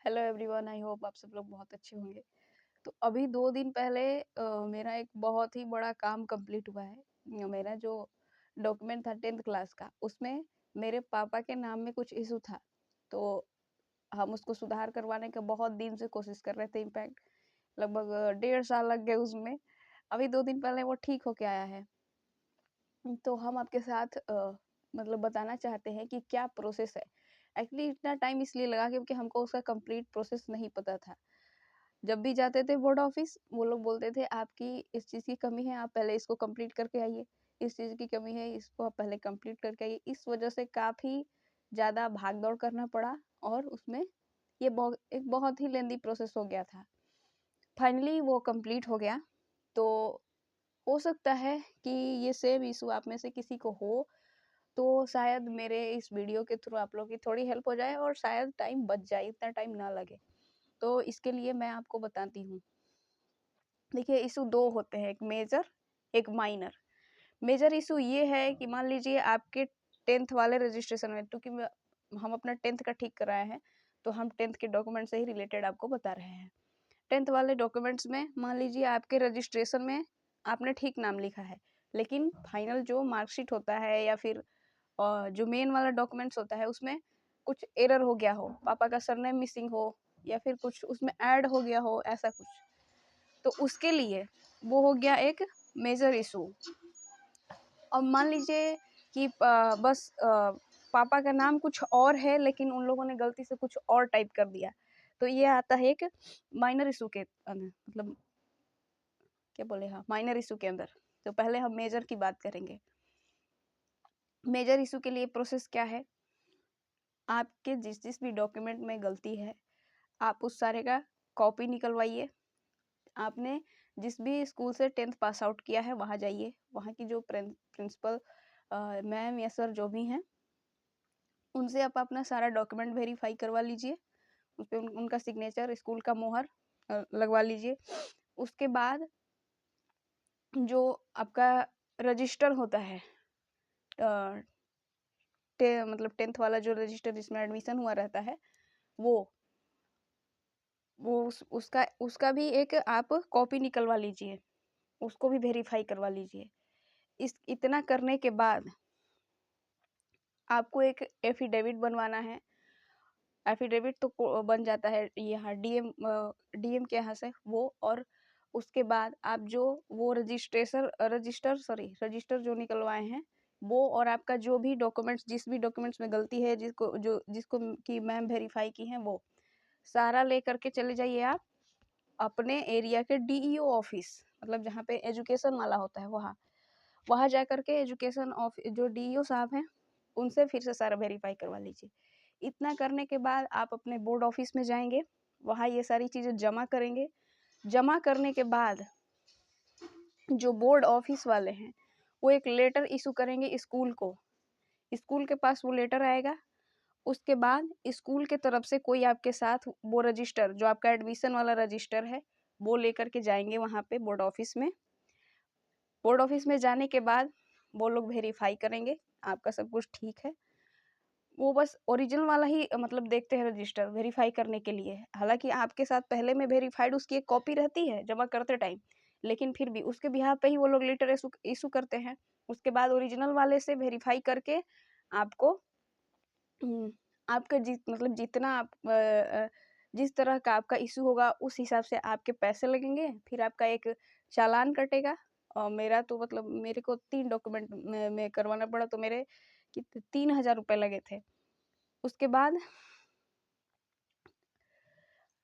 Hello everyone, I hope आप सब लोग बहुत अच्छे होंगे। तो अभी 2 दिन पहले मेरा एक बहुत ही बड़ा काम कंप्लीट हुआ है। मेरा जो डॉक्यूमेंट था 10th क्लास का, उसमें मेरे पापा के नाम में कुछ इशू था। तो हम उसको सुधार करवाने का बहुत दिन से कोशिश कर रहे थे। इनफैक्ट लगभग 1.5 साल लग गए उसमें। अभी 2 दिन पहले वो ठीक होके आया है। तो हम आपके साथ मतलब बताना चाहते हैं कि क्या प्रोसेस है। एक्चुअली इतना टाइम इसलिए लगा क्योंकि हमको उसका कंप्लीट प्रोसेस नहीं पता था। जब भी जाते थे बोर्ड ऑफिस, वो लोग बोलते थे आपकी इस चीज़ की कमी है, आप पहले इसको कंप्लीट करके आइए। इस चीज़ की कमी है, इसको आप पहले कंप्लीट करके आइए। इस वजह से काफ़ी ज़्यादा भाग-दौड़ करना पड़ा और उसमें ये एक बहुत ही लेंदी प्रोसेस हो गया था। फाइनली वो कंप्लीट हो गया। तो हो सकता है कि ये सेम इशू आप में से किसी को हो, तो शायद मेरे इस वीडियो के थ्रू आप लोग की थोड़ी हेल्प हो जाए और शायद टाइम बच जाए, इतना टाइम ना लगे। तो इसके लिए मैं आपको बताती हूँ। देखिए, इशू 2 होते हैं, एक मेजर, एक माइनर। मेजर इशू ये है कि मान लीजिए आपके 10th वाले रजिस्ट्रेशन में, क्योंकि हम अपना 10th का ठीक कराए हैं, तो हम 10th के डॉक्यूमेंट से ही रिलेटेड आपको बता रहे हैं। 10th वाले डॉक्यूमेंट्स में मान लीजिए आपके रजिस्ट्रेशन में आपने ठीक नाम लिखा है, लेकिन फाइनल जो मार्कशीट होता है या फिर जो मेन वाला डॉक्यूमेंट्स होता है उसमें कुछ एरर हो गया हो, पापा का सरनेम मिसिंग हो या फिर कुछ उसमें ऐड हो गया हो, ऐसा कुछ। तो उसके लिए वो हो गया एक मेजर इशू। अब मान लीजिए कि बस पापा का नाम कुछ और है, लेकिन उन लोगों ने गलती से कुछ और टाइप कर दिया, तो ये आता है एक माइनर इशू के अंदर, मतलब क्या बोले, हाँ, माइनर इशू के अंदर। तो पहले हम मेजर की बात करेंगे। मेजर इशू के लिए प्रोसेस क्या है? आपके जिस जिस भी डॉक्यूमेंट में गलती है, आप उस सारे का कॉपी निकलवाइए। आपने जिस भी स्कूल से 10th पास आउट किया है वहाँ जाइए, वहाँ की जो प्रिंसिपल मैम या सर जो भी हैं, उनसे आप अपना सारा डॉक्यूमेंट वेरीफाई करवा लीजिए। उस पर उनका सिग्नेचर, स्कूल का मोहर लगवा लीजिए। उसके बाद जो आपका रजिस्टर होता है, मतलब 10th वाला जो रजिस्टर जिसमें एडमिशन हुआ रहता है, वो उसका भी एक आप कॉपी निकलवा लीजिए, उसको भी वेरीफाई करवा लीजिए। इतना करने के बाद आपको एक एफिडेविट बनवाना है। एफिडेविट तो बन जाता है यहाँ डीएम के यहाँ से वो। और उसके बाद आप जो वो रजिस्टर जो निकलवाए हैं वो, और आपका जो भी डॉक्यूमेंट्स, जिस भी डॉक्यूमेंट्स में गलती है, जिसको की मैम वेरीफाई की है, वो सारा लेकर के चले जाइए आप अपने एरिया के डीईओ ऑफिस, मतलब जहाँ पे एजुकेशन वाला होता है, वहाँ जा करके एजुकेशन ऑफिस जो डीईओ साहब हैं उनसे फिर से सारा वेरीफाई करवा लीजिए। इतना करने के बाद आप अपने बोर्ड ऑफिस में जाएंगे, वहाँ ये सारी चीज़ें जमा करेंगे। जमा करने के बाद जो बोर्ड ऑफिस वाले हैं वो एक लेटर इशू करेंगे स्कूल को। स्कूल के पास वो लेटर आएगा। उसके बाद स्कूल के तरफ से कोई आपके साथ वो रजिस्टर, जो आपका एडमिशन वाला रजिस्टर है, वो लेकर के जाएंगे वहाँ पे बोर्ड ऑफिस में। बोर्ड ऑफिस में जाने के बाद वो लोग वेरीफाई करेंगे आपका सब कुछ ठीक है। वो बस ओरिजिनल वाला ही मतलब देखते हैं रजिस्टर वेरीफाई करने के लिए। हालांकि आपके साथ पहले में वेरीफाइड उसकी एक कॉपी रहती है जमा करते टाइम, लेकिन फिर भी उसके बिहाफ पे ही वो लोग लेटर इशू करते हैं। उसके बाद ओरिजिनल वाले से वेरीफाई करके आपको आपका मतलब जितना आप जिस तरह का आपका इशू होगा उस हिसाब से आपके पैसे लगेंगे। फिर आपका एक चालान कटेगा। और मेरा तो मतलब मेरे को 3 डॉक्यूमेंट में करवाना पड़ा, तो मेरे 3,000 रुपये लगे थे। उसके बाद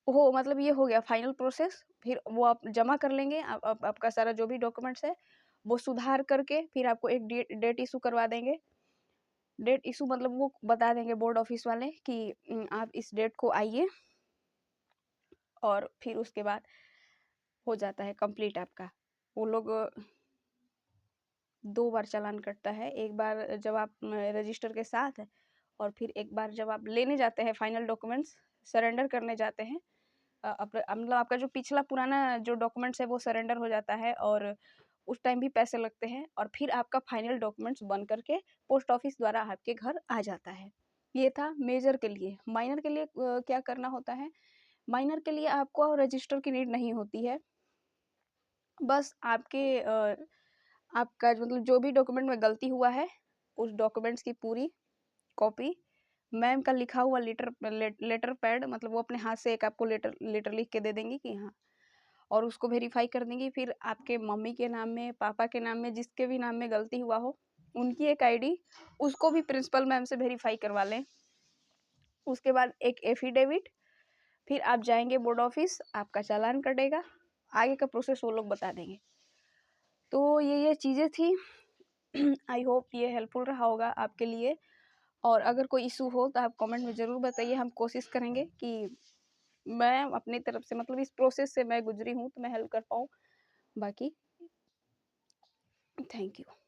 वो मतलब ये हो गया फाइनल प्रोसेस। फिर वो आप जमा कर लेंगे, आपका सारा जो भी डॉक्यूमेंट्स है वो सुधार करके फिर आपको एक डेट इशू करवा देंगे। डेट इशू मतलब वो बता देंगे बोर्ड ऑफिस वाले कि आप इस डेट को आइए, और फिर उसके बाद हो जाता है कंप्लीट आपका। वो लोग 2 बार चालान कटता है, एक बार जब आप रजिस्टर के साथ है, और फिर एक बार जब आप लेने जाते हैं फाइनल डॉक्यूमेंट्स सरेंडर करने जाते हैं। मतलब आपका जो पिछला पुराना जो डॉक्यूमेंट्स है वो सरेंडर हो जाता है, और उस टाइम भी पैसे लगते हैं, और फिर आपका फाइनल डॉक्यूमेंट्स बन करके पोस्ट ऑफिस द्वारा आपके घर आ जाता है। ये था मेजर के लिए। माइनर के लिए क्या करना होता है, माइनर के लिए आपको रजिस्टर की नीड नहीं होती है। बस आपका मतलब जो भी डॉक्यूमेंट में गलती हुआ है, उस डॉक्यूमेंट्स की पूरी कॉपी, मैम का लिखा हुआ लेटर पैड, मतलब वो अपने हाथ से एक आपको लेटर लेटर लिख के दे देंगी कि हाँ, और उसको वेरीफाई कर देंगी। फिर आपके मम्मी के नाम में, पापा के नाम में, जिसके भी नाम में गलती हुआ हो, उनकी एक आईडी, उसको भी प्रिंसिपल मैम से वेरीफाई करवा लें। उसके बाद एक एफिडेविट, फिर आप जाएंगे बोर्ड ऑफिस, आपका चालान कटेगा, आगे का प्रोसेस वो लोग बता देंगे। तो ये चीज़ें थी। आई होप ये हेल्पफुल रहा होगा आपके लिए, और अगर कोई इशू हो तो आप कमेंट में ज़रूर बताइए। हम कोशिश करेंगे कि मैं अपनी तरफ से, मतलब इस प्रोसेस से मैं गुजरी हूँ, तो मैं हेल्प कर पाऊँ। बाकी थैंक यू।